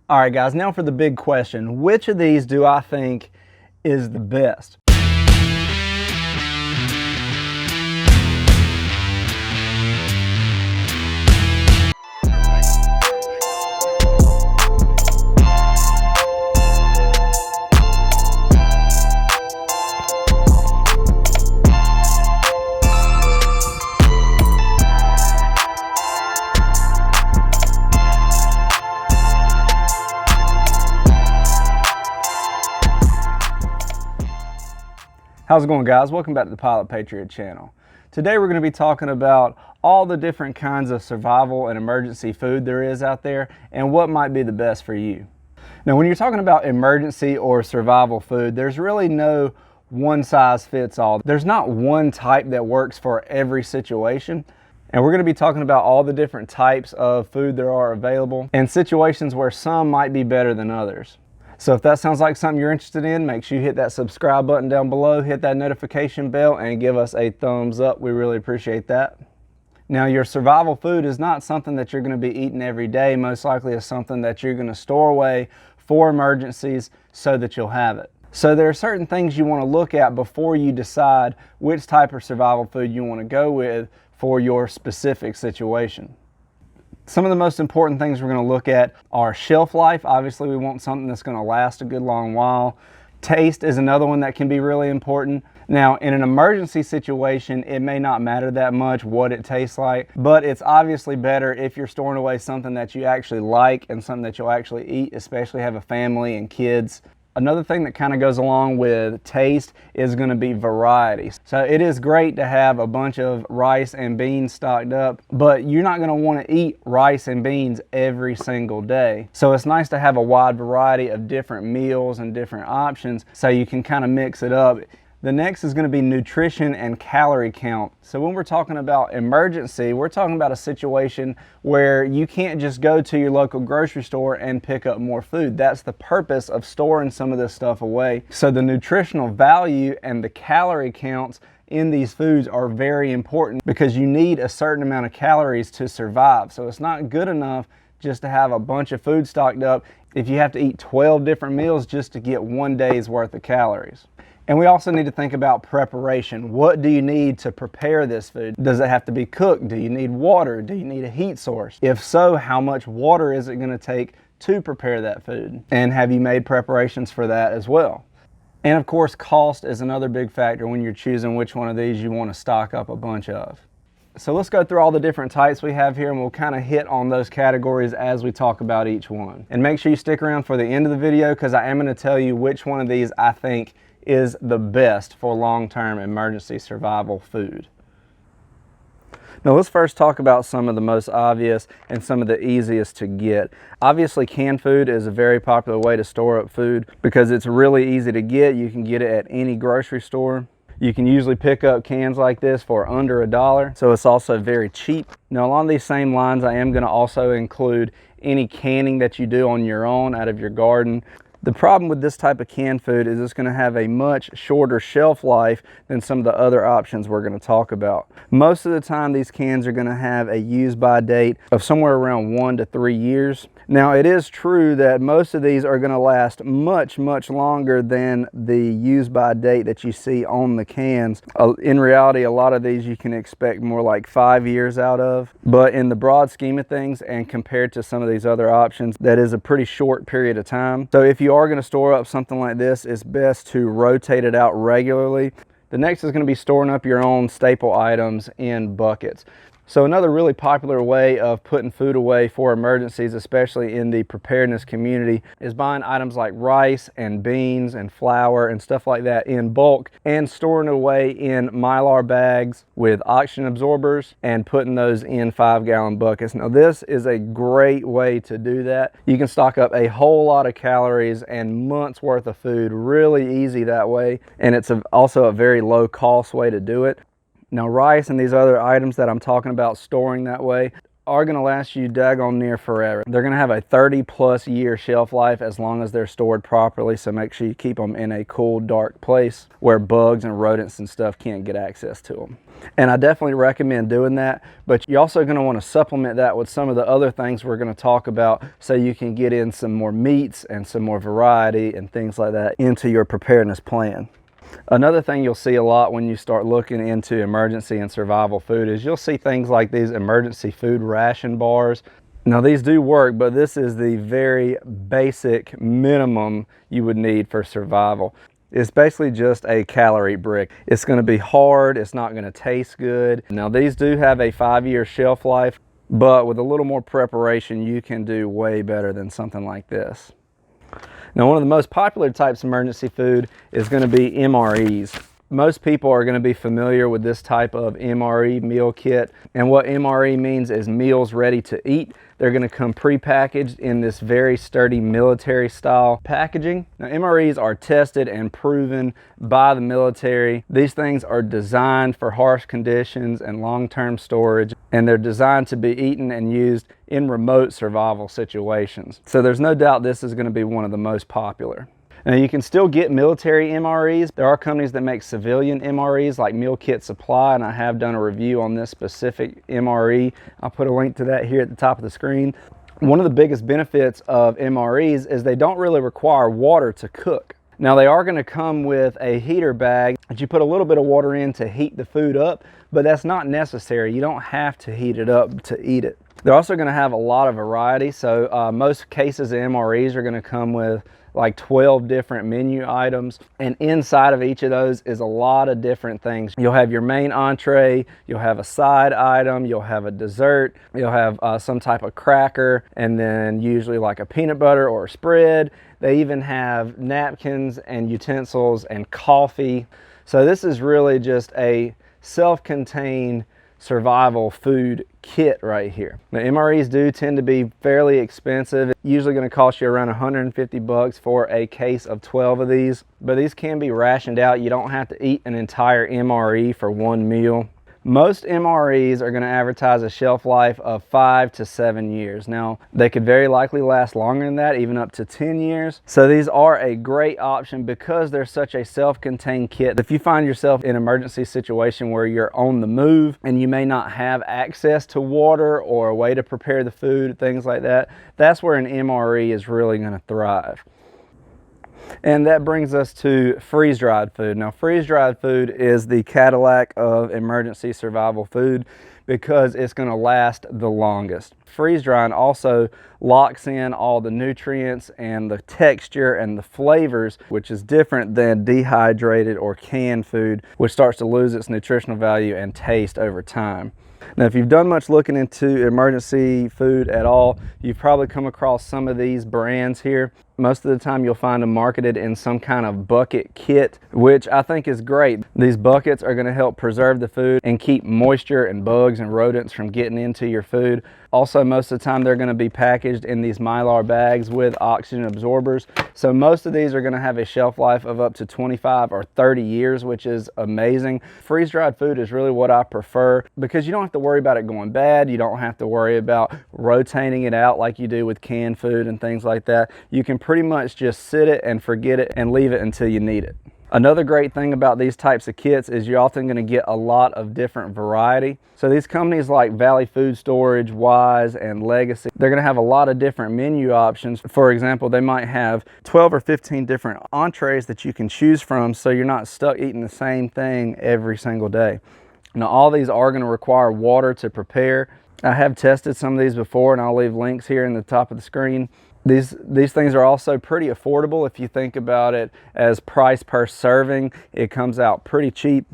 All right, guys, now for the big question. Which of these do I think is the best? How's it going, guys? Welcome back to the PilotPatriot channel. Today we're going to be talking about all the different kinds of survival and emergency food there is out there and what might be the best for you. Now, when you're talking about emergency or survival food, there's really no one size fits all. There's not one type that works for every situation. And we're going to be talking about all the different types of food there are available and situations where some might be better than others. So if that sounds like something you're interested in, make sure you hit that subscribe button down below, hit that notification bell, and give us a thumbs up. We really appreciate that. Now, your survival food is not something that you're going to be eating every day. Most likely it's something that you're going to store away for emergencies so that you'll have it. So there are certain things you want to look at before you decide which type of survival food you want to go with for your specific situation. Some of the most important things we're going to look at are shelf life. Obviously, we want something that's going to last a good long while. Taste is another one that can be really important. Now, in an emergency situation, it may not matter that much what it tastes like, but it's obviously better if you're storing away something that you actually like and something that you'll actually eat, especially have a family and kids. Another thing that kind of goes along with taste is going to be variety. So it is great to have a bunch of rice and beans stocked up, but you're not going to want to eat rice and beans every single day. So it's nice to have a wide variety of different meals and different options so you can kind of mix it up. The next is going to be nutrition and calorie count. So when we're talking about emergency, we're talking about a situation where you can't just go to your local grocery store and pick up more food. That's the purpose of storing some of this stuff away. So the nutritional value and the calorie counts in these foods are very important because you need a certain amount of calories to survive. So it's not good enough just to have a bunch of food stocked up if you have to eat 12 different meals just to get one day's worth of calories. And we also need to think about preparation. What do you need to prepare this food? Does it have to be cooked? Do you need water? Do you need a heat source? If so, how much water is it going to take to prepare that food? And have you made preparations for that as well? And of course, cost is another big factor when you're choosing which one of these you want to stock up a bunch of. So let's go through all the different types we have here and we'll kind of hit on those categories as we talk about each one. And make sure you stick around for the end of the video because I am going to tell you which one of these I think is the best for long-term emergency survival food. Now let's first talk about some of the most obvious and some of the easiest to get. Obviously, canned food is a very popular way to store up food because it's really easy to get. You can get it at any grocery store. You can usually pick up cans like this for under $1, so it's also very cheap. Now along these same lines, I am going to also include any canning that you do on your own out of your garden. The problem with this type of canned food is it's going to have a much shorter shelf life than some of the other options we're going to talk about. Most of the time these cans are going to have a use by date of somewhere around 1 to 3 years. Now it is true that most of these are going to last much longer than the use by date that you see on the cans. In reality, a lot of these you can expect more like 5 years out of, but in the broad scheme of things and compared to some of these other options, that is a pretty short period of time. So if you are going to store up something like this, it's best to rotate it out regularly. The next is going to be storing up your own staple items in buckets. So another really popular way of putting food away for emergencies, especially in the preparedness community, is buying items like rice and beans and flour and stuff like that in bulk and storing it away in Mylar bags with oxygen absorbers and putting those in 5-gallon buckets. Now this is a great way to do that. You can stock up a whole lot of calories and months worth of food really easy that way, and it's also a very low cost way to do it. Now rice and these other items that I'm talking about storing that way are going to last you daggone near forever. They're going to have a 30+ year shelf life as long as they're stored properly, so make sure you keep them in a cool, dark place where bugs and rodents and stuff can't get access to them. And I definitely recommend doing that, but you're also going to want to supplement that with some of the other things we're going to talk about so you can get in some more meats and some more variety and things like that into your preparedness plan. Another thing you'll see a lot when you start looking into emergency and survival food is you'll see things like these emergency food ration bars. Now these do work, but this is the very basic minimum you would need for survival. It's basically just a calorie brick. It's going to be hard, it's not going to taste good. Now these do have a 5-year shelf life, but with a little more preparation you can do way better than something like this. Now, one of the most popular types of emergency food is going to be MREs. Most people are going to be familiar with this type of MRE meal kit, and what MRE means is meals ready to eat. They're going to come pre-packaged in this very sturdy military style packaging. Now, MREs are tested and proven by the military. These things are designed for harsh conditions and long-term storage, and they're designed to be eaten and used in remote survival situations. So there's no doubt this is going to be one of the most popular. Now you can still get military MREs. There are companies that make civilian MREs like Meal Kit Supply, and I have done a review on this specific MRE. I'll put a link to that here at the top of the screen. One of the biggest benefits of MREs is they don't really require water to cook. Now they are going to come with a heater bag that you put a little bit of water in to heat the food up, but that's not necessary. You don't have to heat it up to eat it. They're also going to have a lot of variety, so most cases of MREs are going to come with like 12 different menu items, and inside of each of those is a lot of different things. You'll have your main entree, you'll have a side item, you'll have a dessert, you'll have some type of cracker, and then usually like a peanut butter or a spread. They even have napkins and utensils and coffee. So this is really just a self-contained survival food kit right here. The MREs do tend to be fairly expensive. It's usually going to cost you around 150 bucks for a case of 12 of these, but these can be rationed out. You don't have to eat an entire MRE for one meal. Most MREs are going to advertise a shelf life of 5 to 7 years. Now, they could very likely last longer than that, even up to 10 years. So these are a great option because they're such a self-contained kit. If you find yourself in an emergency situation where you're on the move and you may not have access to water or a way to prepare the food, things like that, that's where an MRE is really going to thrive. And that brings us to freeze-dried food. Now, freeze-dried food is the Cadillac of emergency survival food because it's going to last the longest. Freeze-drying also locks in all the nutrients and the texture and the flavors, which is different than dehydrated or canned food, which starts to lose its nutritional value and taste over time. Now, if you've done much looking into emergency food at all, you've probably come across some of these brands here. Most of the time you'll find them marketed in some kind of bucket kit, which I think is great. These buckets are going to help preserve the food and keep moisture and bugs and rodents from getting into your food. Also, most of the time they're going to be packaged in these Mylar bags with oxygen absorbers. So most of these are going to have a shelf life of up to 25 or 30 years, which is amazing. Freeze-dried food is really what I prefer because you don't have to worry about it going bad. You don't have to worry about rotating it out like you do with canned food and things like that. You can pretty much just sit it and forget it and leave it until you need it. Another great thing about these types of kits is you're often going to get a lot of different variety. So these companies like Valley Food Storage, Wise, and Legacy, they're going to have a lot of different menu options. For example, they might have 12 or 15 different entrees that you can choose from, so you're not stuck eating the same thing every single day. Now, all these are going to require water to prepare. I have tested some of these before, and I'll leave links here in the top of the screen. These things are also pretty affordable. If you think about it as price per serving, it comes out pretty cheap.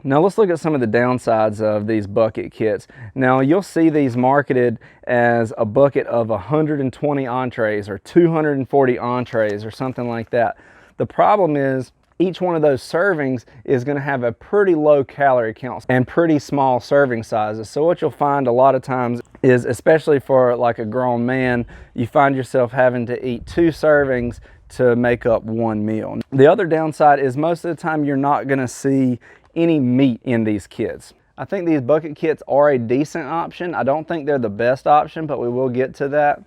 Now let's look at some of the downsides of these bucket kits. Now you'll see these marketed as a bucket of 120 entrees or 240 entrees or something like that. The problem is each one of those servings is going to have a pretty low calorie count and pretty small serving sizes. So what you'll find a lot of times is, especially for like a grown man, you find yourself having to eat 2 servings to make up one meal. The other downside is most of the time you're not going to see any meat in these kits. I think these bucket kits are a decent option. I don't think they're the best option, but we will get to that.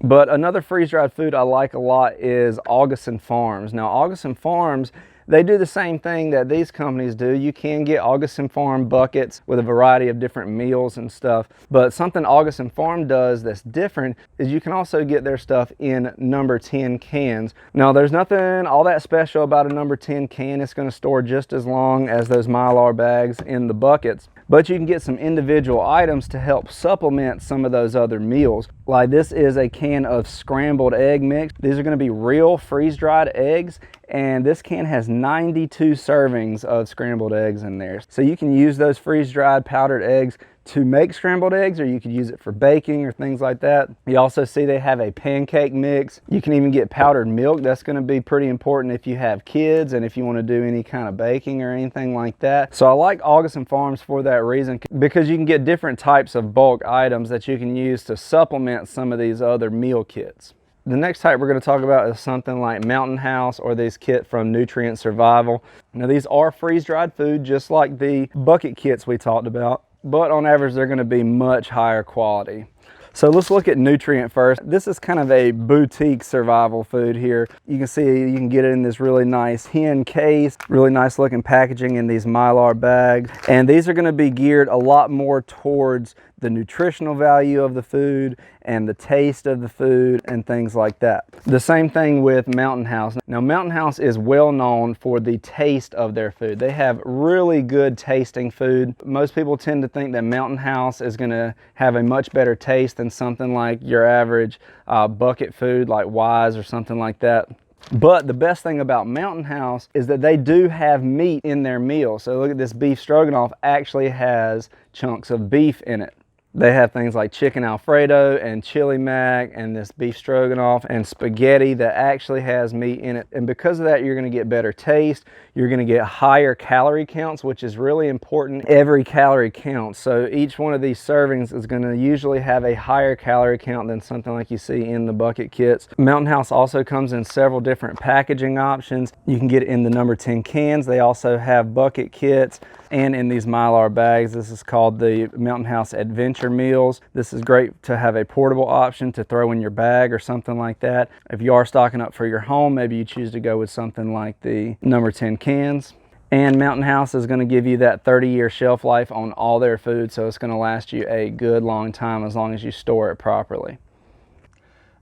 But another freeze-dried food I like a lot is Augustin Farms. Now, Augustin Farms, they do the same thing that these companies do. You can get Augustin Farm buckets with a variety of different meals and stuff. But something Augustin Farm does that's different is you can also get their stuff in number 10 cans. Now, there's nothing all that special about a number 10 can. It's going to store just as long as those Mylar bags in the buckets. But you can get some individual items to help supplement some of those other meals. Like this is a can of scrambled egg mix. These are going to be real freeze-dried eggs, and this can has 92 servings of scrambled eggs in there. So you can use those freeze-dried powdered eggs to make scrambled eggs, or you could use it for baking or things like that. You also see they have a pancake mix. You can even get powdered milk. That's going to be pretty important if you have kids and if you want to do any kind of baking or anything like that. So I like Augustin Farms for that reason, because you can get different types of bulk items that you can use to supplement some of these other meal kits. The next type we're going to talk about is something like Mountain House, or this kit from Nutrient Survival. Now these are freeze-dried food just like the bucket kits we talked about, but on average they're going to be much higher quality. So let's look at Nutrient first. This is kind of a boutique survival food here. You can see you can get it in this really nice hen case, really nice looking packaging in these Mylar bags. And these are going to be geared a lot more towards the nutritional value of the food and the taste of the food and things like that. The same thing with Mountain House. Now Mountain House is well known for the taste of their food. They have really good tasting food. Most people tend to think that Mountain House is going to have a much better taste than something like your average bucket food like Wise or something like that. But the best thing about Mountain House is that they do have meat in their meal. So look at this beef stroganoff, actually has chunks of beef in it. They have things like chicken Alfredo and chili mac and this beef stroganoff and spaghetti that actually has meat in it. And because of that, you're going to get better taste. You're going to get higher calorie counts, which is really important. Every calorie counts. So each one of these servings is going to usually have a higher calorie count than something like you see in the bucket kits. Mountain House also comes in several different packaging options. You can get it in the number 10 cans. They also have bucket kits and in these Mylar bags. This is called the Mountain House Adventure Meals. This is great to have a portable option to throw in your bag or something like that. If you are stocking up for your home, maybe you choose to go with something like the number 10 cans. And Mountain House is going to give you that 30-year shelf life on all their food, so it's going to last you a good long time as long as you store it properly.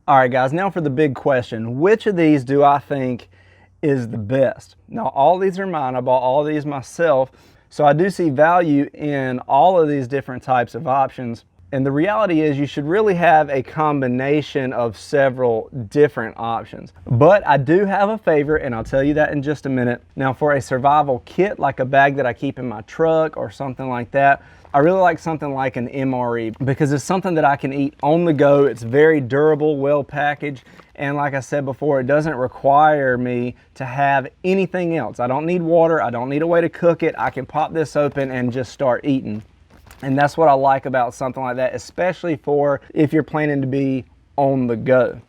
All right guys, now for the big question. Which of these do I think is the best? Now all these are mine. I bought all these myself. So I do see value in all of these different types of options. And the reality is you should really have a combination of several different options. But I do have a favorite, and I'll tell you that in just a minute. Now for a survival kit, like a bag that I keep in my truck or something like that, I really like something like an MRE because it's something that I can eat on the go. It's very durable, well packaged. And like I said before, it doesn't require me to have anything else. I don't need water. I don't need a way to cook it. I can pop this open and just start eating. And that's what I like about something like that, especially for if you're planning to be on the go.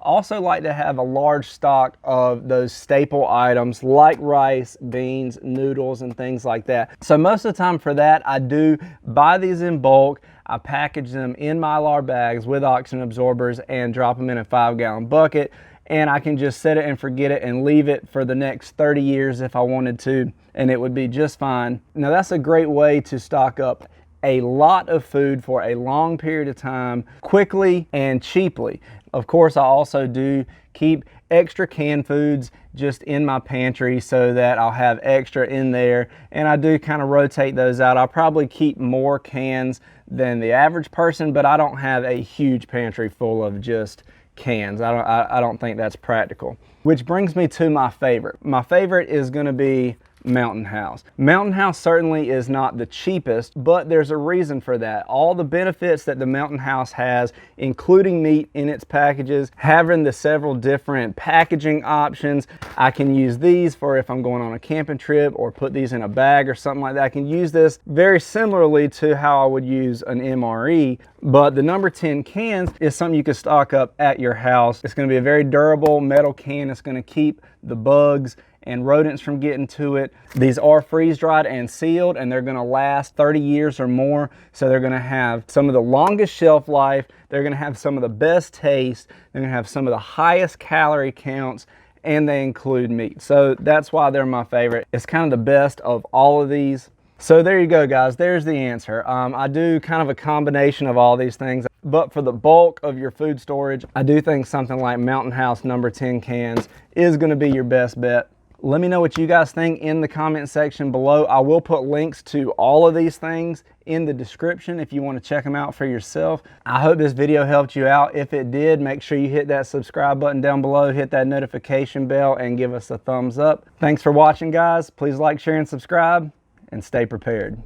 Also like to have a large stock of those staple items like rice, beans, noodles, and things like that. So most of the time for that, I do buy these in bulk. I package them in Mylar bags with oxygen absorbers and drop them in a 5-gallon bucket. And I can just set it and forget it and leave it for the next 30 years if I wanted to, and it would be just fine. Now that's a great way to stock up a lot of food for a long period of time, quickly and cheaply. Of course, I also do keep extra canned foods just in my pantry so that I'll have extra in there, and I do kind of rotate those out. I'll probably keep more cans than the average person, but I don't have a huge pantry full of just cans. I don't think that's practical. Which brings me to my favorite. My favorite is going to be Mountain House. Mountain House certainly is not the cheapest, but there's a reason for that. All the benefits that the Mountain House has, including meat in its packages, having the several different packaging options. I can use these for if I'm going on a camping trip or put these in a bag or something like that. I can use this very similarly to how I would use an MRE, but the number 10 cans is something you can stock up at your house. It's going to be a very durable metal can. It's going to keep the bugs and rodents from getting to it. These are freeze dried and sealed, and they're going to last 30 years or more. So they're going to have some of the longest shelf life. They're going to have some of the best taste. They're going to have some of the highest calorie counts, and they include meat. So that's why they're my favorite. It's kind of the best of all of these. So there you go, guys. There's the answer. I do kind of a combination of all these things, but for the bulk of your food storage, I do think something like Mountain House number 10 cans is going to be your best bet. Let me know what you guys think in the comment section below. I will put links to all of these things in the description if you want to check them out for yourself. I hope this video helped you out. If it did, make sure you hit that subscribe button down below, hit that notification bell, and give us a thumbs up. Thanks for watching, guys. Please like, share, and subscribe, and stay prepared.